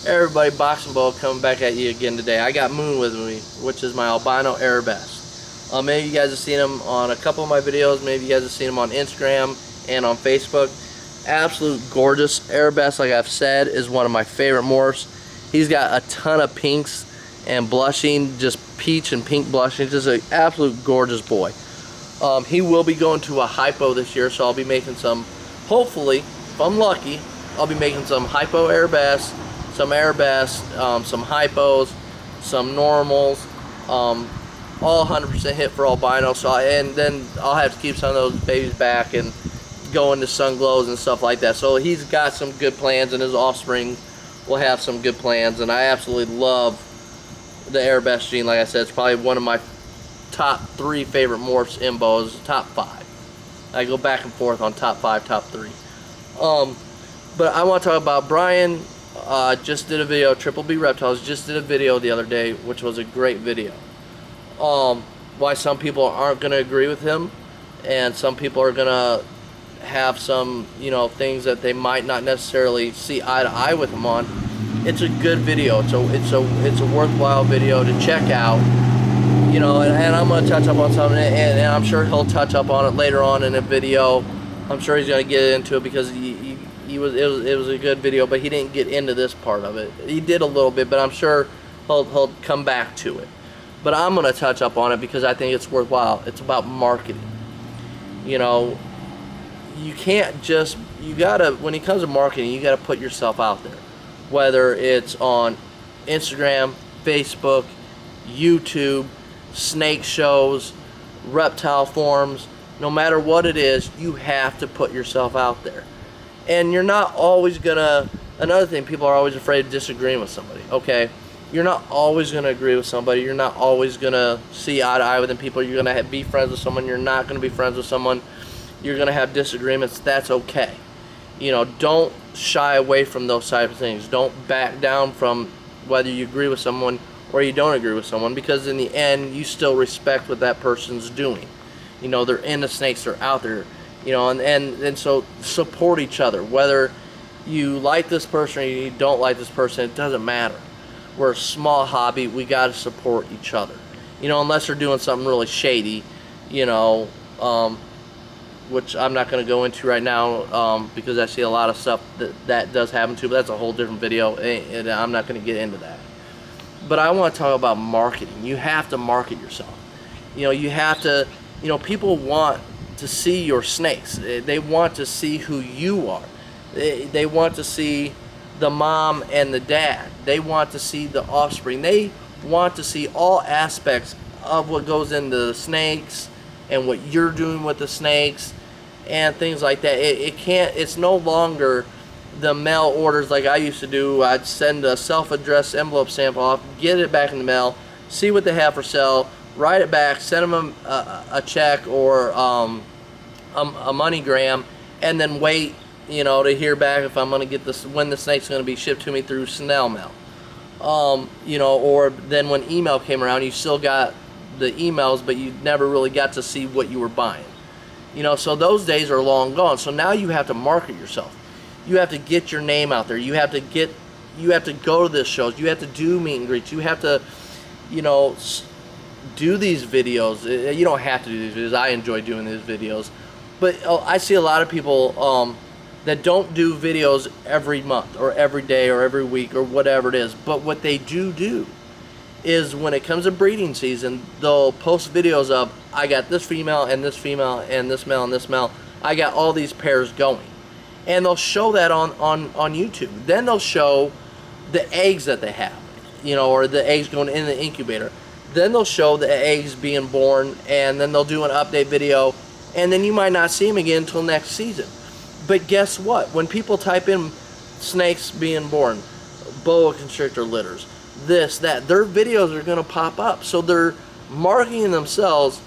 Everybody, Boxing Ball coming back at you again today. I got Moon with me, which is my albino Arabesque. Maybe you guys have seen him on a couple of my videos. Maybe you guys have seen him on Instagram and on Facebook. Absolute gorgeous Arabesque, like I've said, is one of my favorite morphs. He's got a ton of pinks and blushing, just peach and pink blushing. Just an absolute gorgeous boy. He will be going to a hypo this year, so I'll be making some, hopefully, if I'm lucky, I'll be making some hypo Arabesque, some Arabesque, some hypos, some normals, all 100% hit for albino. So and then I'll have to keep some of those babies back and go into sun glows and stuff like that. So he's got some good plans, and his offspring will have some good plans. And I absolutely love the Arabesque gene. Like I said, it's probably one of my top 3 favorite morphs in bows, top 5. I go back and forth on top 5, top 3. But I want to talk about Brian. Just did a video, Triple B Reptiles, just did a video the other day, which was a great video. Why some people aren't going to agree with him, and some people are going to have some, things that they might not necessarily see eye to eye with him on. It's a good video. It's a worthwhile video to check out. And I'm going to touch up on something, and I'm sure he'll touch up on it later on in a video. I'm sure he's going to get into it because it was a good video, but he didn't get into this part of it. He did a little bit, but I'm sure he'll come back to it. But I'm going to touch up on it because I think it's worthwhile. It's about marketing. You can't just, when it comes to marketing, you gotta put yourself out there. Whether it's on Instagram, Facebook, YouTube, snake shows, reptile forums, no matter what it is, you have to put yourself out there. And you're not always gonna, another thing, people are always afraid of disagreeing with somebody, okay? You're not always gonna agree with somebody. You're not always gonna see eye to eye with them people. You're gonna be friends with someone. You're not gonna be friends with someone. You're gonna have disagreements. That's okay. Don't shy away from those type of things. Don't back down from whether you agree with someone or you don't agree with someone, because in the end, you still respect what that person's doing. They're into snakes. They're out there. And so support each other. Whether you like this person or you don't like this person, it doesn't matter. We're a small hobby. We got to support each other. Unless they're doing something really shady, which I'm not going to go into right now because I see a lot of stuff that does happen too, but that's a whole different video, and I'm not going to get into that. But I want to talk about marketing. You have to market yourself. You have to, people want to see your snakes. They want to see who you are. They want to see the mom and the dad. They want to see the offspring. They want to see all aspects of what goes into the snakes and what you're doing with the snakes and things like that. It's no longer the mail orders like I used to do. I'd send a self-addressed envelope sample off, get it back in the mail, see what they have for sale, write it back, send them a check or a MoneyGram, and then wait to hear back if I'm going to get this, when the snake's going to be shipped to me through snail mail. Or then when email came around, you still got the emails, but you never really got to see what you were buying. So those days are long gone. So now you have to market yourself. You have to get your name out there. You have to go to these shows. You have to do meet and greets. You have to, do these videos. You don't have to do these videos. I enjoy doing these videos. But I see a lot of people that don't do videos every month or every day or every week or whatever it is. But what they do is when it comes to breeding season, they'll post videos of, I got this female and this female and this male and this male. I got all these pairs going. And they'll show that on YouTube. Then they'll show the eggs that they have, or the eggs going in the incubator. Then they'll show the eggs being born, and then they'll do an update video, and then you might not see them again until next season. But guess what? When people type in snakes being born, boa constrictor litters, this, that, their videos are going to pop up. So they're marketing themselves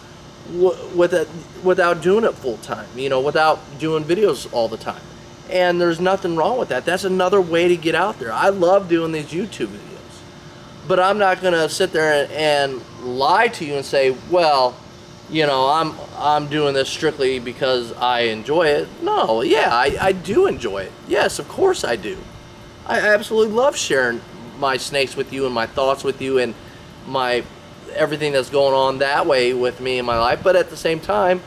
without doing it full time, without doing videos all the time. And there's nothing wrong with that. That's another way to get out there. I love doing these YouTube videos. But I'm not going to sit there and lie to you and say, well, I'm doing this strictly because I enjoy it. No, yeah, I do enjoy it. Yes, of course I do. I absolutely love sharing my snakes with you and my thoughts with you and my everything that's going on that way with me in my life. But at the same time,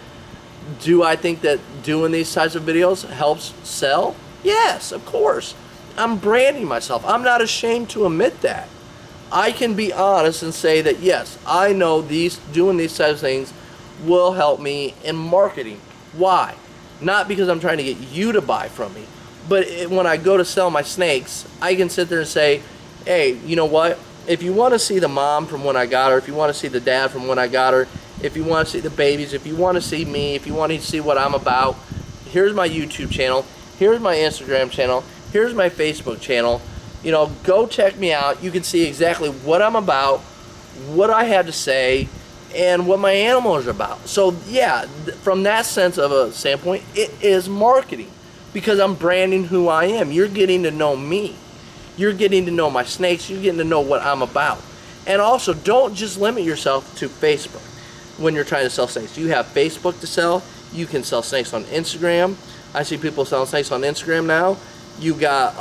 do I think that doing these types of videos helps sell? Yes, of course. I'm branding myself. I'm not ashamed to admit that. I can be honest and say that yes, I know doing these types of things will help me in marketing. Why? Not because I'm trying to get you to buy from me, but when I go to sell my snakes, I can sit there and say, hey, you know what? If you want to see the mom from when I got her, if you want to see the dad from when I got her, if you want to see the babies, if you want to see me, if you want to see what I'm about, here's my YouTube channel, here's my Instagram channel, here's my Facebook channel. You know, go check me out. You can see exactly what I'm about, what I had to say, and what my animals are about. So yeah, from that sense of a standpoint, it is marketing because I'm branding who I am. You're getting to know me. You're getting to know my snakes. You're getting to know what I'm about. And also, don't just limit yourself to Facebook when you're trying to sell snakes. You have Facebook to sell. You can sell snakes on Instagram. I see people selling snakes on Instagram now. You got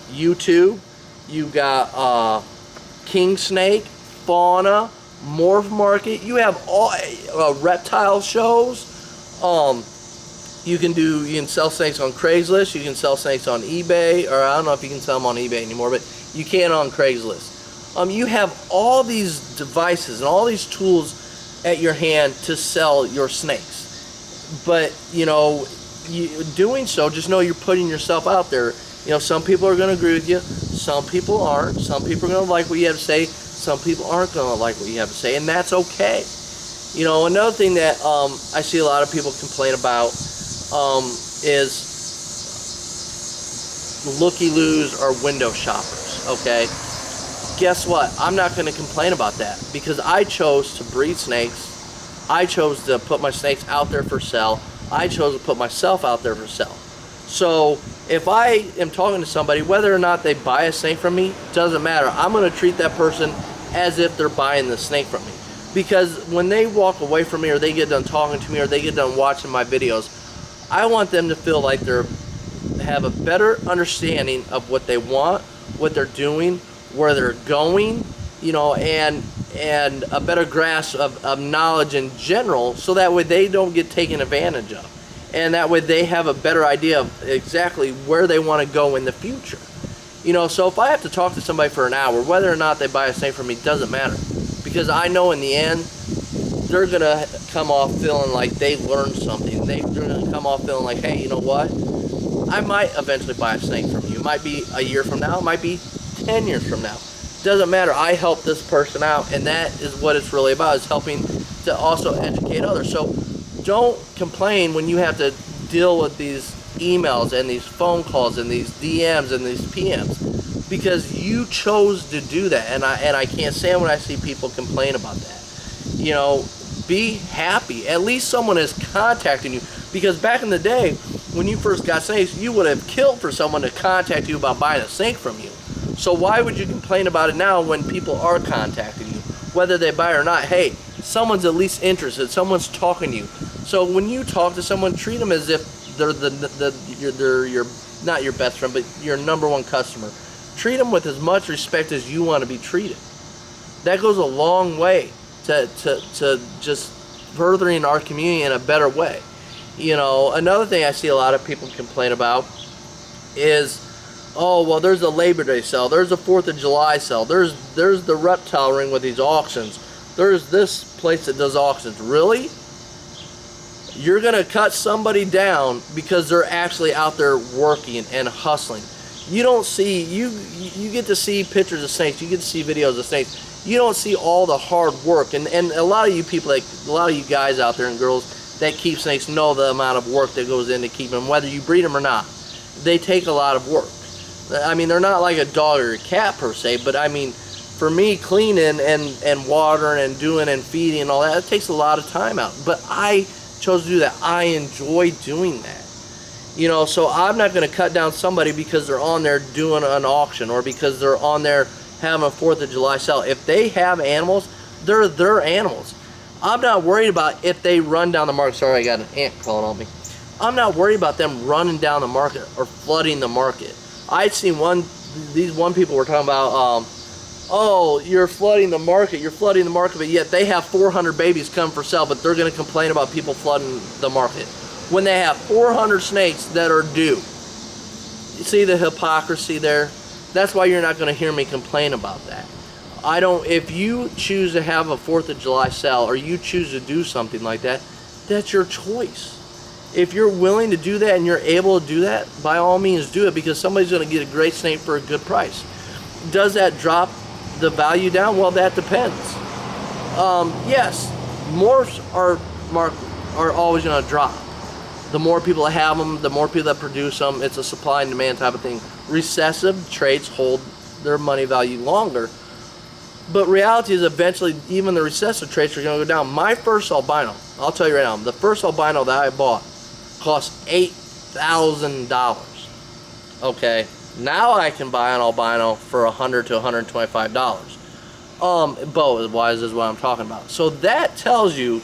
YouTube. You got King Snake, Fauna, Morph Market. You have all reptile shows. You can sell snakes on Craigslist. You can sell snakes on eBay, or I don't know if you can sell them on eBay anymore, but you can on Craigslist. You have all these devices and all these tools at your hand to sell your snakes. But you know, doing so, just know you're putting yourself out there. You know, some people are going to agree with you. Some people aren't. Some people are going to like what you have to say. Some people aren't going to like what you have to say, and that's okay. You know, another thing that I see a lot of people complain about is looky-loos or window shoppers, okay? Guess what? I'm not going to complain about that because I chose to breed snakes. I chose to put my snakes out there for sale. I chose to put myself out there for sale. So if I am talking to somebody, whether or not they buy a snake from me, doesn't matter. I'm going to treat that person as if they're buying the snake from me. Because when they walk away from me, or they get done talking to me, or they get done watching my videos, I want them to feel like have a better understanding of what they want, what they're doing, where they're going, you know, and a better grasp of knowledge in general, so that way they don't get taken advantage of. And that way they have a better idea of exactly where they want to go in the future. You know, so if I have to talk to somebody for an hour, whether or not they buy a snake from me, doesn't matter. Because I know in the end, they're going to come off feeling like they learned something. They're going to come off feeling like, hey, you know what? I might eventually buy a snake from you. It might be a year from now. It might be 10 years from now. Doesn't matter. I help this person out, and that is what it's really about, is helping to also educate others. So don't complain when you have to deal with these emails and these phone calls and these DMs and these PMs, because you chose to do that. And I can't stand when I see people complain about that. You know, be happy. At least someone is contacting you, because back in the day when you first got snakes, you would have killed for someone to contact you about buying a snake from you. So why would you complain about it now when people are contacting you, whether they buy or not? Hey, someone's at least interested. Someone's talking to you. So when you talk to someone, treat them as if they're they're your not your best friend, but your number one customer. Treat them with as much respect as you want to be treated. That goes a long way to just furthering our community in a better way. You know, another thing I see a lot of people complain about is, oh, well, there's a Labor Day sale, there's a 4th of July sale, there's the reptile ring with these auctions, there's this place that does auctions. Really? You're gonna cut somebody down because they're actually out there working and hustling. You don't see, you get to see pictures of snakes, you get to see videos of snakes, you don't see all the hard work. And a lot of you people, like a lot of you guys out there and girls that keep snakes, know the amount of work that goes into keeping them, whether you breed them or not. They take a lot of work. I mean, they're not like a dog or a cat per se, but I mean, for me, cleaning and watering and doing and feeding and all that, it takes a lot of time out. But I chose to do that. I enjoy doing that. You know, so I'm not going to cut down somebody because they're on there doing an auction, or because they're on there having a 4th of July sale. If they have animals, they're their animals. I'm not worried about if they run down the market. Sorry, I got an ant crawling on me. I'm not worried about them running down the market or flooding the market. I've seen one these one people were talking about, oh, you're flooding the market, but yet they have 400 babies come for sale, but they're going to complain about people flooding the market when they have 400 snakes that are due. You see the hypocrisy there? That's why you're not going to hear me complain about that. If you choose to have a 4th of July sale, or you choose to do something like that, that's your choice. If you're willing to do that and you're able to do that, by all means do it, because somebody's going to get a great snake for a good price. Does that drop the value down? Well, that depends. Yes, morphs are always going to drop. The more people that have them, the more people that produce them. It's a supply and demand type of thing. Recessive traits hold their money value longer. But reality is eventually even the recessive traits are going to go down. My first albino, I'll tell you right now, the first albino that I bought cost $8,000. Okay, now I can buy an albino for $100 to $125. Bow-wise is what I'm talking about. So that tells you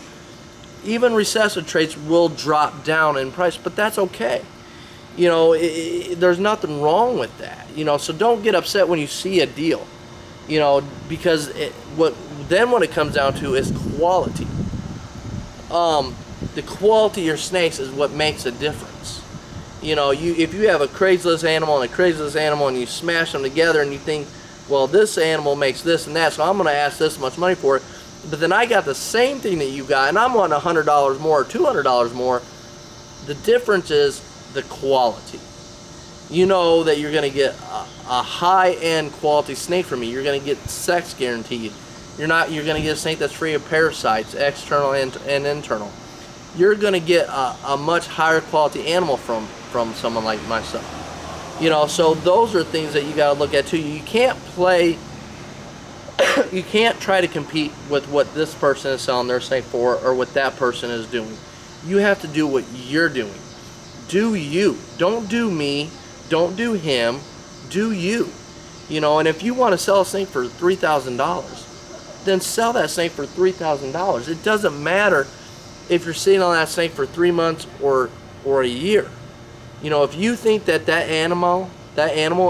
even recessive traits will drop down in price, but that's okay. You know, there's nothing wrong with that. You know, so don't get upset when you see a deal. You know, because what it comes down to is quality. The quality of your snakes is what makes a difference. You know, if you have a Craigslist animal and a Craigslist animal and you smash them together and you think, well, this animal makes this and that, so I'm going to ask this much money for it. But then I got the same thing that you got and I'm wanting $100 more or $200 more. The difference is the quality. You know that you're going to get a high-end quality snake from me. You're going to get sex guaranteed. You're going to get a snake that's free of parasites, external and internal. You're going to get a much higher quality animal from someone like myself. You know, so those are things that you got to look at too. You can't play, you can't try to compete with what this person is selling their snake for or what that person is doing. You have to do what you're doing. Do you. Don't do me. Don't do him. Do you. You know, and if you want to sell a snake for $3,000, then sell that snake for $3,000. It doesn't matter if you're sitting on that snake for 3 months or a year. You know, if you think that animal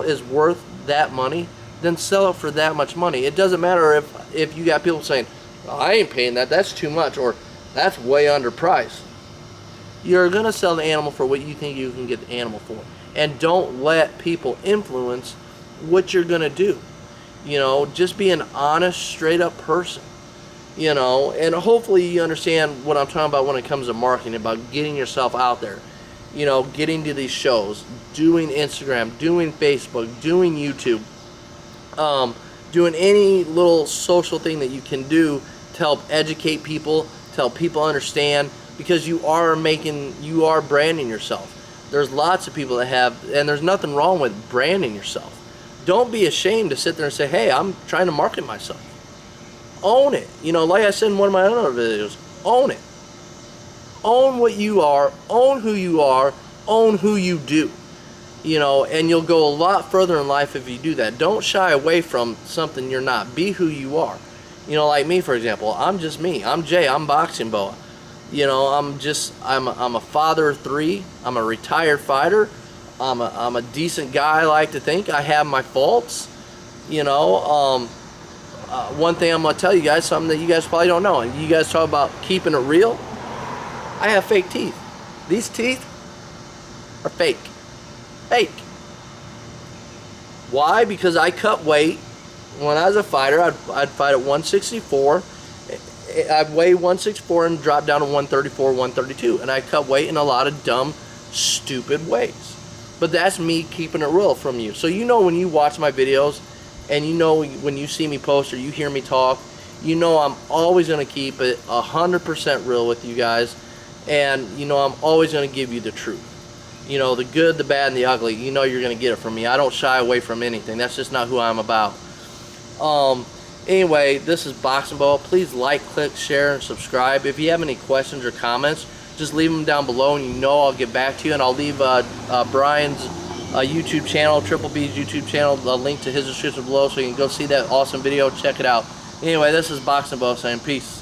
is worth that money, then sell it for that much money. It doesn't matter if you got people saying, oh, I ain't paying that, that's too much, or that's way underpriced. You're going to sell the animal for what you think you can get the animal for. And don't let people influence what you're going to do. You know, just be an honest, straight up person. You know, and hopefully you understand what I'm talking about when it comes to marketing, about getting yourself out there. You know, getting to these shows, doing Instagram, doing Facebook, doing YouTube, doing any little social thing that you can do to help educate people, to help people understand, because you are branding yourself. There's lots of people that have, and there's nothing wrong with branding yourself. Don't be ashamed to sit there and say, hey, I'm trying to market myself. Own it. You know, like I said in one of my other videos, own it. Own what you are, own who you are, own who you do. You know, and you'll go a lot further in life if you do that. Don't shy away from something you're not. Be who you are. You know, like me, for example, I'm just me. I'm Jay. I'm Boxing Boa. You know, I'm a father of 3. I'm a retired fighter. I'm a decent guy, I like to think. I have my faults. You know, one thing I'm going to tell you guys, something that you guys probably don't know. You guys talk about keeping it real. I have fake teeth. These teeth are fake. Fake. Why? Because I cut weight. When I was a fighter, I'd fight at 164. I'd weigh 164 and drop down to 134, 132. And I cut weight in a lot of dumb, stupid ways. But that's me keeping it real from you. So you know when you watch my videos, and you know when you see me post or you hear me talk, you know I'm always going to keep it 100% real with you guys. And you know I'm always going to give you the truth. You know, the good, the bad, and the ugly. You know you're going to get it from me. I don't shy away from anything. That's just not who I'm about. Anyway, this is Boxing Boa. Please like, click, share, and subscribe. If you have any questions or comments, just leave them down below, and you know I'll get back to you. And I'll leave Brian's YouTube channel, Triple B's YouTube channel, a link to his description below, so you can go see that awesome video. Check it out. Anyway, this is Boxing Boa saying peace.